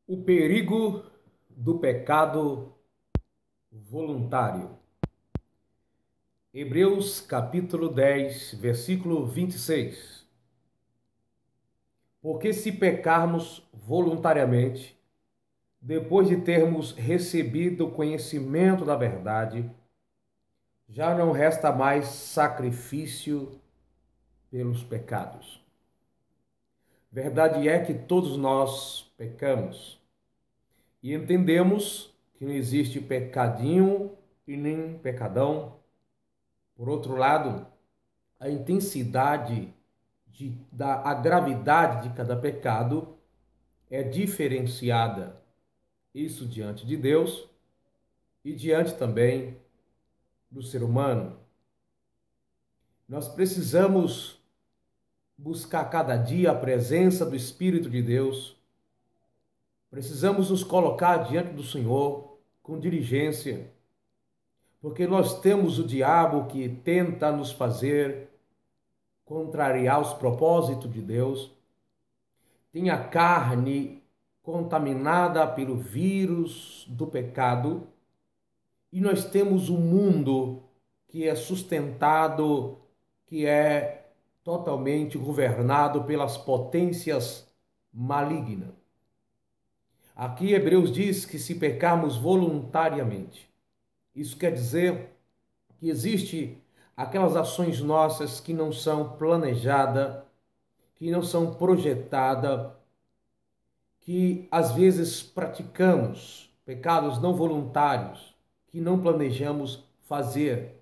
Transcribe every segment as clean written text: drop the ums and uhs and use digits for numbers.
O perigo do pecado voluntário. Hebreus capítulo 10, versículo 26. Porque se pecarmos voluntariamente, depois de termos recebido o conhecimento da verdade, já não resta mais sacrifício pelos pecados. Verdade é que todos nós pecamos e entendemos que não existe pecadinho e nem pecadão. Por outro lado, a intensidade a gravidade de cada pecado é diferenciada. Isso diante de Deus e diante também do ser humano. Nós precisamos buscar cada dia a presença do Espírito de Deus. Precisamos nos colocar diante do Senhor com diligência, porque nós temos o diabo que tenta nos fazer contrariar os propósitos de Deus. Tem a carne contaminada pelo vírus do pecado e nós temos um mundo que é sustentado, que é totalmente governado pelas potências malignas. Aqui Hebreus diz que se pecarmos voluntariamente, isso quer dizer que existe aquelas ações nossas que não são planejadas, que não são projetadas, que às vezes praticamos pecados não voluntários, que não planejamos fazer,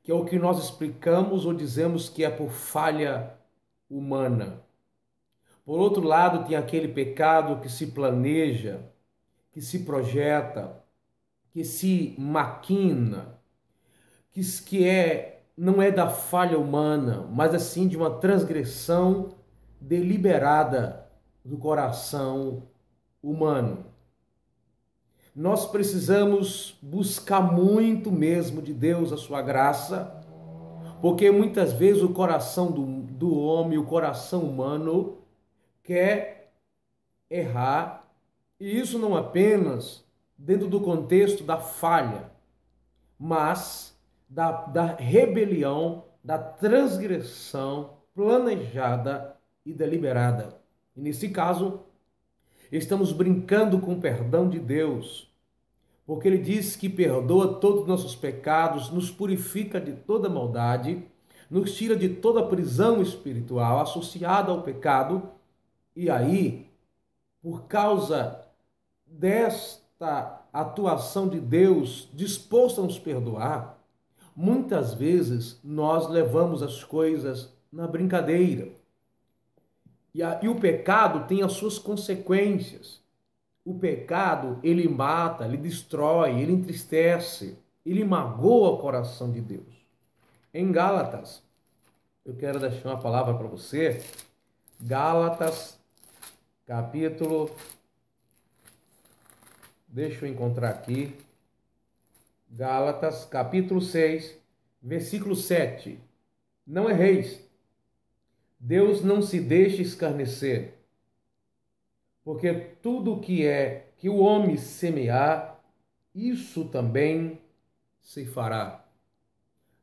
que é o que nós explicamos ou dizemos que é por falha humana. Por outro lado, tem aquele pecado que se planeja, que se projeta, que se maquina, não é da falha humana, mas assim de uma transgressão deliberada do coração humano. Nós precisamos buscar muito mesmo de Deus, a sua graça, porque muitas vezes o coração do homem, o coração humano, quer errar, e isso não apenas dentro do contexto da falha, mas da rebelião, da transgressão planejada e deliberada. E nesse caso, estamos brincando com o perdão de Deus, porque Ele diz que perdoa todos os nossos pecados, nos purifica de toda maldade, nos tira de toda prisão espiritual associada ao pecado. E aí, por causa desta atuação de Deus disposto a nos perdoar, muitas vezes nós levamos as coisas na brincadeira. E o pecado tem as suas consequências. O pecado, ele mata, ele destrói, ele entristece, ele magoa o coração de Deus. Em Gálatas, eu quero deixar uma palavra para você. Gálatas, capítulo... Deixa eu encontrar aqui. Gálatas, capítulo 6, versículo 7. Não erreis. Deus não se deixa escarnecer, porque tudo que o homem semear, isso também se fará.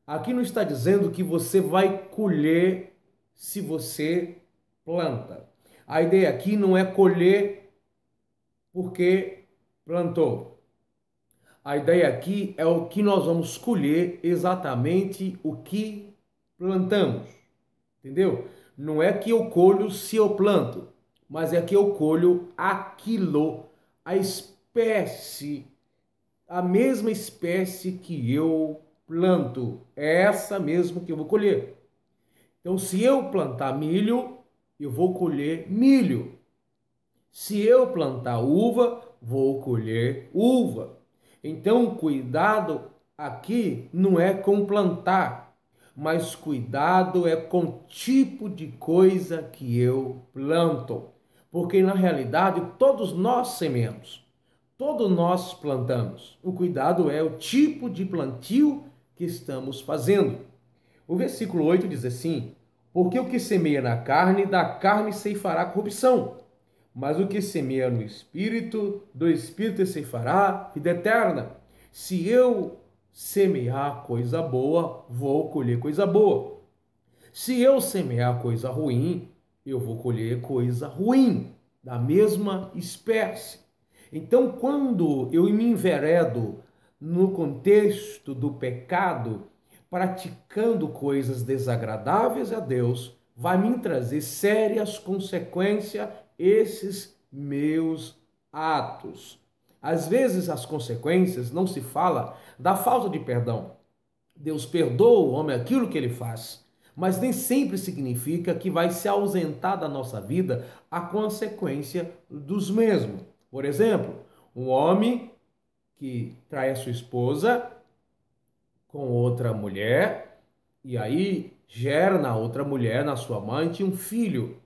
Aqui não está dizendo que você vai colher se você planta. A ideia aqui não é colher porque plantou. A ideia aqui é o que nós vamos colher exatamente o que plantamos. Entendeu? Não é que eu colho se eu planto, mas é que eu colho aquilo, a espécie, a mesma espécie que eu planto. É essa mesmo que eu vou colher. Então, se eu plantar milho, eu vou colher milho. Se eu plantar uva, vou colher uva. Então, cuidado aqui não é com plantar, mas cuidado é com o tipo de coisa que eu planto. Porque na realidade todos nós sememos, todos nós plantamos. O cuidado é o tipo de plantio que estamos fazendo. O versículo 8 diz assim: porque o que semeia na carne, da carne ceifará corrupção, Mas o que semeia no Espírito, do Espírito se fará vida eterna. Se eu semear coisa boa, vou colher coisa boa. Se eu semear coisa ruim, eu vou colher coisa ruim, da mesma espécie. Então, quando eu me enveredo no contexto do pecado, praticando coisas desagradáveis a Deus, vai me trazer sérias consequências esses meus atos. Às vezes as consequências não se fala da falta de perdão. Deus perdoa o homem aquilo que ele faz, mas nem sempre significa que vai se ausentar da nossa vida a consequência dos mesmos. Por exemplo, um homem que trai a sua esposa com outra mulher e aí gera na outra mulher, na sua amante, um filho.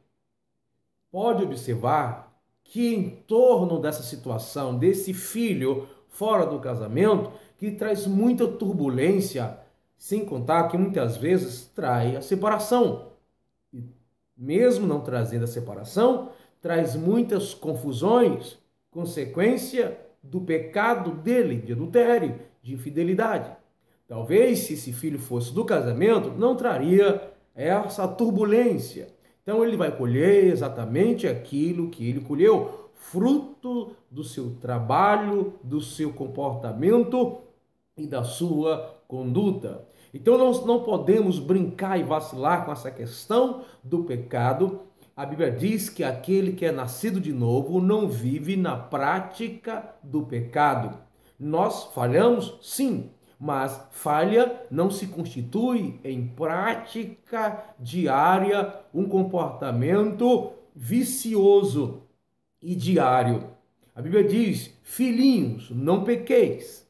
Pode observar que em torno dessa situação, desse filho fora do casamento, que traz muita turbulência, sem contar que muitas vezes traz a separação. E mesmo não trazendo a separação, traz muitas confusões, consequência do pecado dele, de adultério, de infidelidade. Talvez se esse filho fosse do casamento, não traria essa turbulência. Então ele vai colher exatamente aquilo que ele colheu, fruto do seu trabalho, do seu comportamento e da sua conduta. Então nós não podemos brincar e vacilar com essa questão do pecado. A Bíblia diz que aquele que é nascido de novo não vive na prática do pecado. Nós falhamos? Sim, mas falha não se constitui em prática diária, um comportamento vicioso e diário. A Bíblia diz: filhinhos, não pequeis.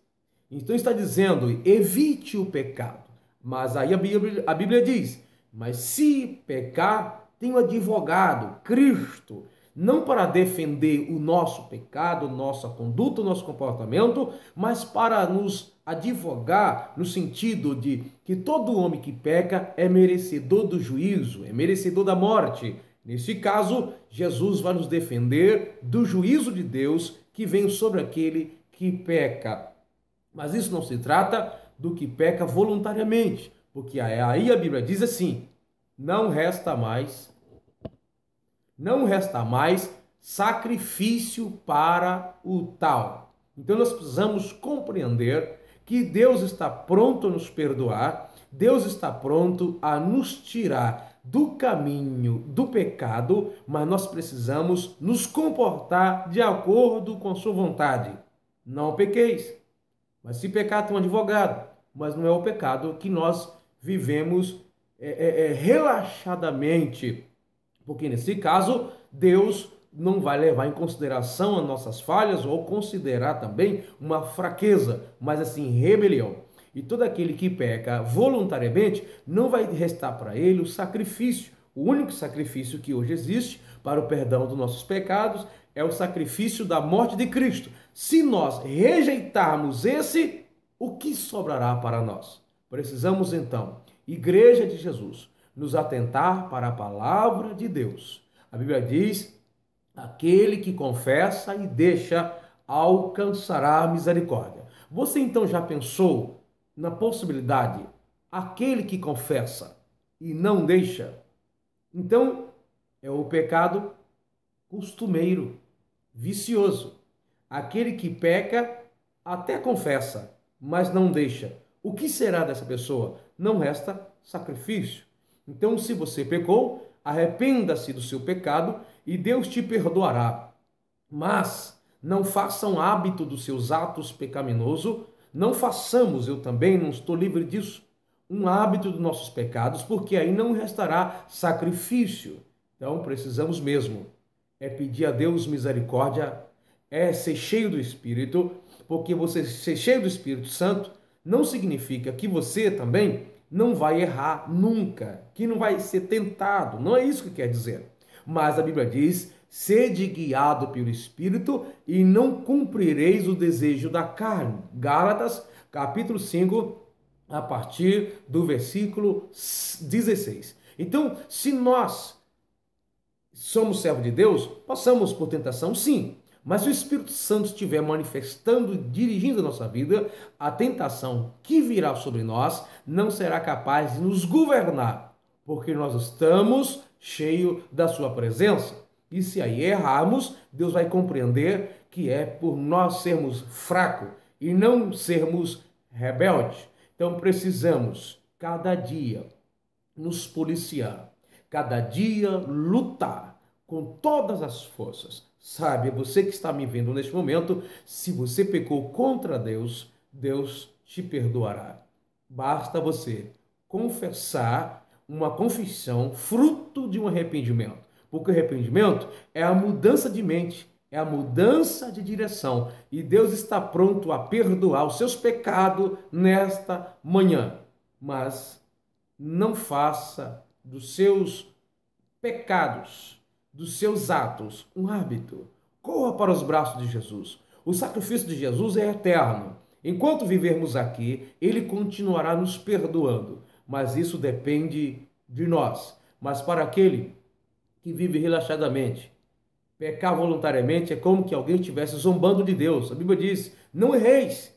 Então está dizendo, evite o pecado. Mas aí a Bíblia diz, mas se pecar, tem um advogado, Cristo, não para defender o nosso pecado, nossa conduta, nosso comportamento, mas para nos advogar no sentido de que todo homem que peca é merecedor do juízo, é merecedor da morte. Nesse caso, Jesus vai nos defender do juízo de Deus que vem sobre aquele que peca. Mas isso não se trata do que peca voluntariamente, porque aí a Bíblia diz assim: não resta mais sacrifício para o tal. Então nós precisamos compreender que Deus está pronto a nos perdoar, Deus está pronto a nos tirar do caminho do pecado, mas nós precisamos nos comportar de acordo com sua vontade. Não pequeis. Mas se pecar, tem um advogado. Mas não é o pecado que nós vivemos relaxadamente. Porque nesse caso, Deus não vai levar em consideração as nossas falhas ou considerar também uma fraqueza, mas assim, rebelião. E todo aquele que peca voluntariamente, não vai restar para ele o sacrifício. O único sacrifício que hoje existe para o perdão dos nossos pecados é o sacrifício da morte de Cristo. Se nós rejeitarmos esse, o que sobrará para nós? Precisamos então, Igreja de Jesus, nos atentar para a palavra de Deus. A Bíblia diz: aquele que confessa e deixa alcançará a misericórdia. Você então já pensou na possibilidade, aquele que confessa e não deixa? Então, é o pecado costumeiro, vicioso. Aquele que peca até confessa, mas não deixa. O que será dessa pessoa? Não resta sacrifício. Então, se você pecou, arrependa-se do seu pecado e Deus te perdoará. Mas não façam hábito dos seus atos pecaminosos, não façamos, eu também não estou livre disso, um hábito dos nossos pecados, porque aí não restará sacrifício. Então, precisamos mesmo pedir a Deus misericórdia, ser cheio do Espírito, porque você ser cheio do Espírito Santo não significa que você também não vai errar nunca, que não vai ser tentado, não é isso que quer dizer. Mas a Bíblia diz: sede guiado pelo Espírito e não cumprireis o desejo da carne. Gálatas, capítulo 5, a partir do versículo 16. Então, se nós somos servos de Deus, passamos por tentação, sim. Mas se o Espírito Santo estiver manifestando e dirigindo a nossa vida, a tentação que virá sobre nós não será capaz de nos governar, porque nós estamos cheios da sua presença. E se aí errarmos, Deus vai compreender que é por nós sermos fracos e não sermos rebeldes. Então precisamos, cada dia, nos policiar, cada dia lutar com todas as forças. Sabe, você que está me vendo neste momento, se você pecou contra Deus, Deus te perdoará. Basta você confessar uma confissão fruto de um arrependimento. Porque o arrependimento é a mudança de mente, é a mudança de direção. E Deus está pronto a perdoar os seus pecados nesta manhã. Mas não faça dos seus pecados, dos seus atos, um hábito. Corra para os braços de Jesus. O sacrifício de Jesus é eterno. Enquanto vivermos aqui, ele continuará nos perdoando. Mas isso depende de nós. Mas para aquele que vive relaxadamente, pecar voluntariamente é como que alguém estivesse zombando de Deus. A Bíblia diz: não erreis.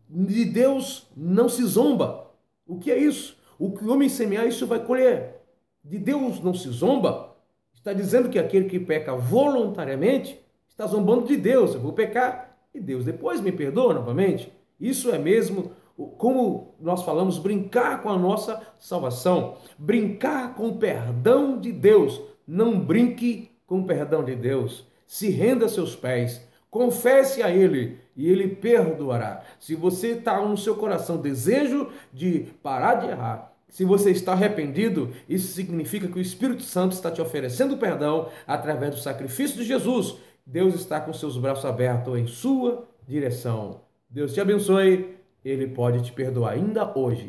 De Deus não se zomba. O que é isso? O que o homem semear, isso vai colher. De Deus não se zomba. Está dizendo que aquele que peca voluntariamente está zombando de Deus. Eu vou pecar e Deus depois me perdoa novamente. Isso é mesmo, como nós falamos, brincar com a nossa salvação. Brincar com o perdão de Deus. Não brinque com o perdão de Deus. Se renda a seus pés. Confesse a Ele e Ele perdoará. Se você está no seu coração desejo de parar de errar, se você está arrependido, isso significa que o Espírito Santo está te oferecendo perdão através do sacrifício de Jesus. Deus está com seus braços abertos em sua direção. Deus te abençoe. Ele pode te perdoar ainda hoje.